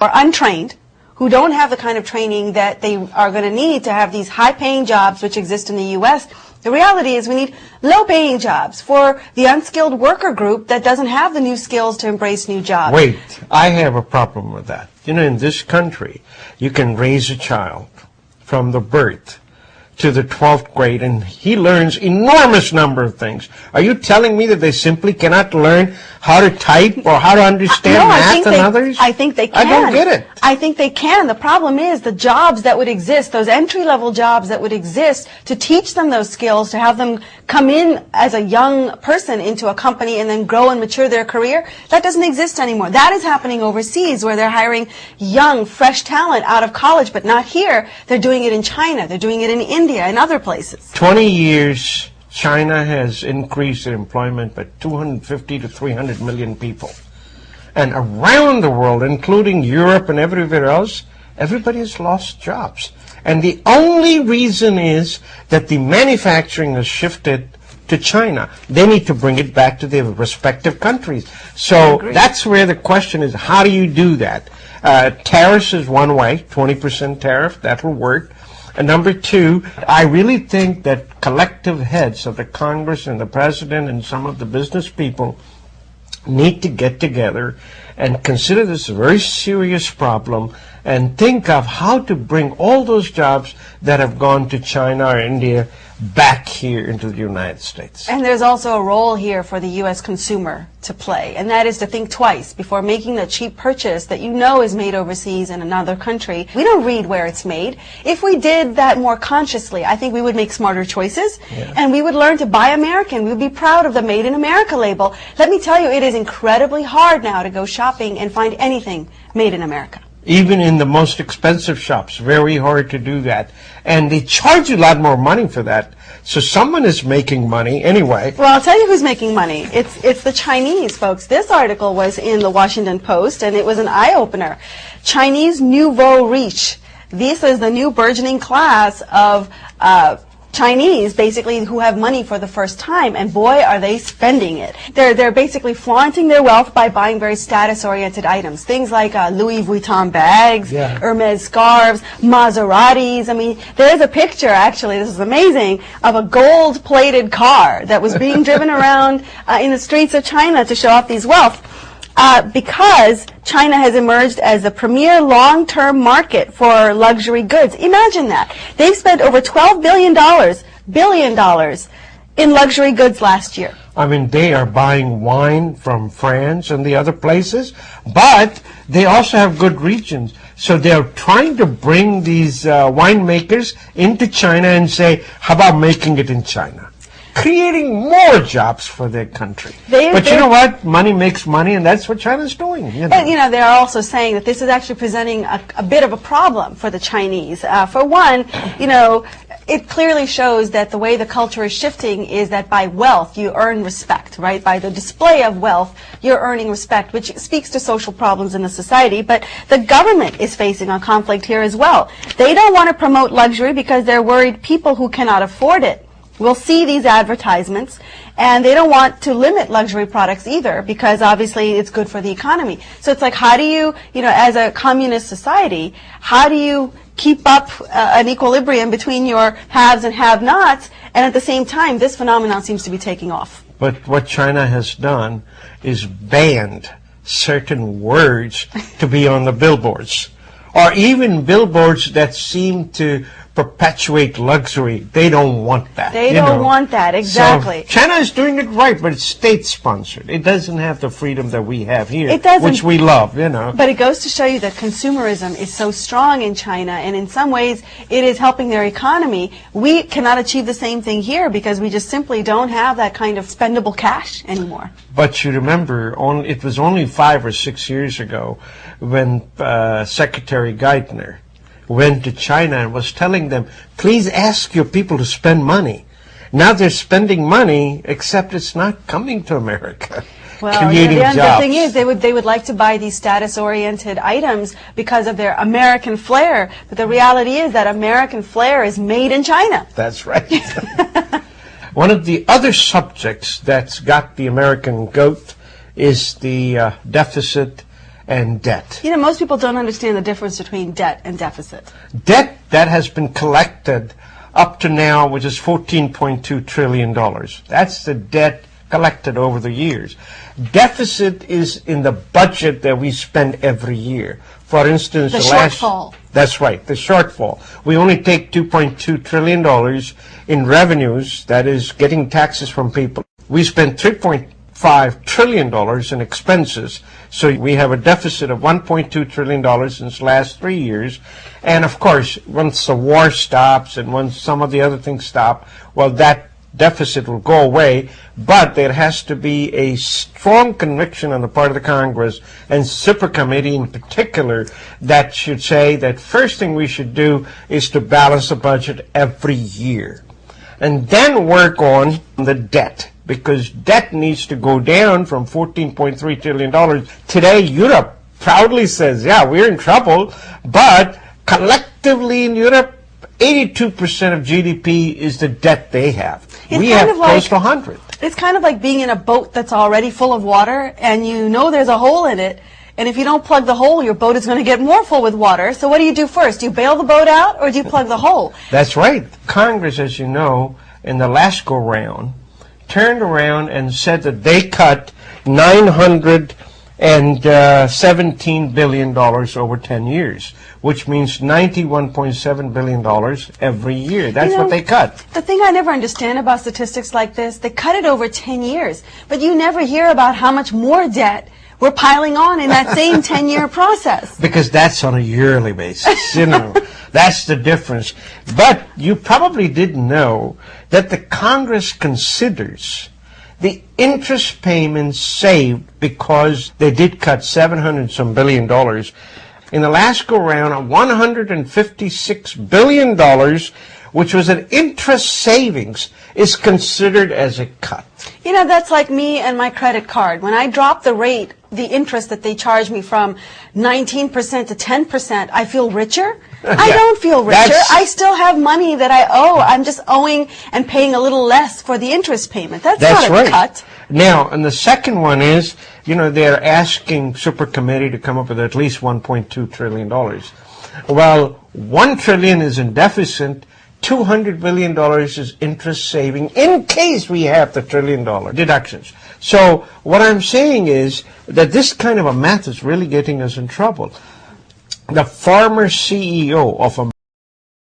are untrained, who don't have the kind of training that they are going to need to have these high-paying jobs which exist in the U.S. The reality is we need low-paying jobs for the unskilled worker group that doesn't have the new skills to embrace new jobs. Wait, I have a problem with that. You know, in this country, you can raise a child from the birth to the 12th grade, and he learns enormous number of things. Are you telling me that they simply cannot learn how to type or how to understand math and others? I think they can. I don't get it. I think they can. The problem is the jobs that would exist, those entry-level jobs that would exist to teach them those skills, to have them come in as a young person into a company and then grow and mature their career, that doesn't exist anymore. That is happening overseas where they're hiring young, fresh talent out of college, but not here. They're doing it in China. They're doing it in India and other places. 20 years, China has increased their employment by 250 to 300 million people. And around the world, including Europe and everywhere else, everybody has lost jobs. And the only reason is that the manufacturing has shifted to China. They need to bring it back to their respective countries. So that's where the question is, how do you do that? Tariffs is one way, 20% tariff, that will work. And number two, I really think that collective heads of the Congress and the President and some of the business people need to get together and consider this a very serious problem and think of how to bring all those jobs that have gone to China or India back here into the United States. And there's also a role here for the U.S. consumer to play, and that is to think twice before making a cheap purchase that you know is made overseas in another country. We don't read where it's made. If we did that more consciously, I think we would make smarter choices, and we would learn to buy American. We would be proud of the Made in America label. Let me tell you, it is incredibly hard now to go shopping and find anything made in America. Even in the most expensive shops, very hard to do that. And they charge you a lot more money for that. So someone is making money anyway. Well, I'll tell you who's making money. It's the Chinese, folks. This article was in the Washington Post, and it was an eye-opener. Chinese nouveau riche. This is the new burgeoning class of Chinese, basically, who have money for the first time, and boy, are they spending it. They're basically flaunting their wealth by buying very status-oriented items, things like Louis Vuitton bags, Hermes scarves, Maseratis. I mean, there's a picture, actually, this is amazing, of a gold-plated car that was being driven around in the streets of China to show off these wealth. Because China has emerged as a premier long-term market for luxury goods. Imagine that. They've spent over $12 billion in luxury goods last year. I mean, they are buying wine from France and the other places, but they also have good regions. So they're trying to bring these winemakers into China and say, how about making it in China? Creating more jobs for their country. But you know what? Money makes money, and that's what China's doing. You know. But, you know, they're also saying that this is actually presenting a bit of a problem for the Chinese. For one, you know, it clearly shows that the way the culture is shifting is that by wealth you earn respect, right? By the display of wealth, you're earning respect, which speaks to social problems in the society. But the government is facing a conflict here as well. They don't want to promote luxury because they're worried people who cannot afford it will see these advertisements, and they don't want to limit luxury products either because obviously it's good for the economy. So it's like, how do you, you know, as a communist society, how do you keep up an equilibrium between your haves and have-nots, and at the same time this phenomenon seems to be taking off? But what China has done is banned certain words to be on the billboards, or even billboards that seem to perpetuate luxury. They don't want that. They don't want that, exactly. So China is doing it right, but it's state-sponsored. It doesn't have the freedom that we have here, it doesn't, which we love, you know. But it goes to show you that consumerism is so strong in China, and in some ways it is helping their economy. We cannot achieve the same thing here because we just simply don't have that kind of spendable cash anymore. But you remember, it was only 5 or 6 years ago when Secretary Geithner went to China and was telling them, please ask your people to spend money. Now they're spending money, except it's not coming to America. Well, the thing is, they would like to buy these status-oriented items because of their American flair. But the reality is that American flair is made in China. That's right. One of the other subjects that's got the American goat is the deficit and debt. You know, most people don't understand the difference between debt and deficit. Debt that has been collected up to now, which is $14.2 trillion. That's the debt collected over the years. Deficit is in the budget that we spend every year. For instance, The shortfall. That's right, the shortfall. We only take $2.2 trillion in revenues, that is getting taxes from people. We spend $3.5 trillion in expenses, so we have a deficit of $1.2 trillion in the last 3 years. And of course, once the war stops and once some of the other things stop, well, that deficit will go away, but there has to be a strong conviction on the part of the Congress and Super Committee in particular that should say that first thing we should do is to balance the budget every year. And then work on the debt, because debt needs to go down from $14.3 trillion. Today, Europe proudly says, yeah, we're in trouble, but collectively in Europe, 82% of GDP is the debt they have. We have close to 100. It's kind of like being in a boat that's already full of water, and you know there's a hole in it, and if you don't plug the hole, your boat is going to get more full with water. So what do you do first? Do you bail the boat out, or do you plug the hole? That's right. Congress, as you know, in the last go-round, turned around and said that they cut $917 billion over 10 years, which means $91.7 billion every year. That's what they cut. The thing I never understand about statistics like this, they cut it over 10 years, but you never hear about how much more debt we're piling on in that same 10-year process. Because that's on a yearly basis, you know. That's the difference. But you probably didn't know that the Congress considers the interest payments saved because they did cut $700 billion. In the last go-round, $156 billion, which was an interest savings, is considered as a cut. You know, that's like me and my credit card. When I drop the rate, the interest that they charge me from 19% to 10%, I feel richer. I don't feel richer. I still have money that I owe. I'm just owing and paying a little less for the interest payment. That's not a cut. Now, and the second one is, you know, they're asking Super Committee to come up with at least $1.2 trillion. Well, $1 trillion is in deficit. $200 billion is interest saving in case we have the $1 trillion deductions. So what I'm saying is that this kind of a math is really getting us in trouble. The former CEO of a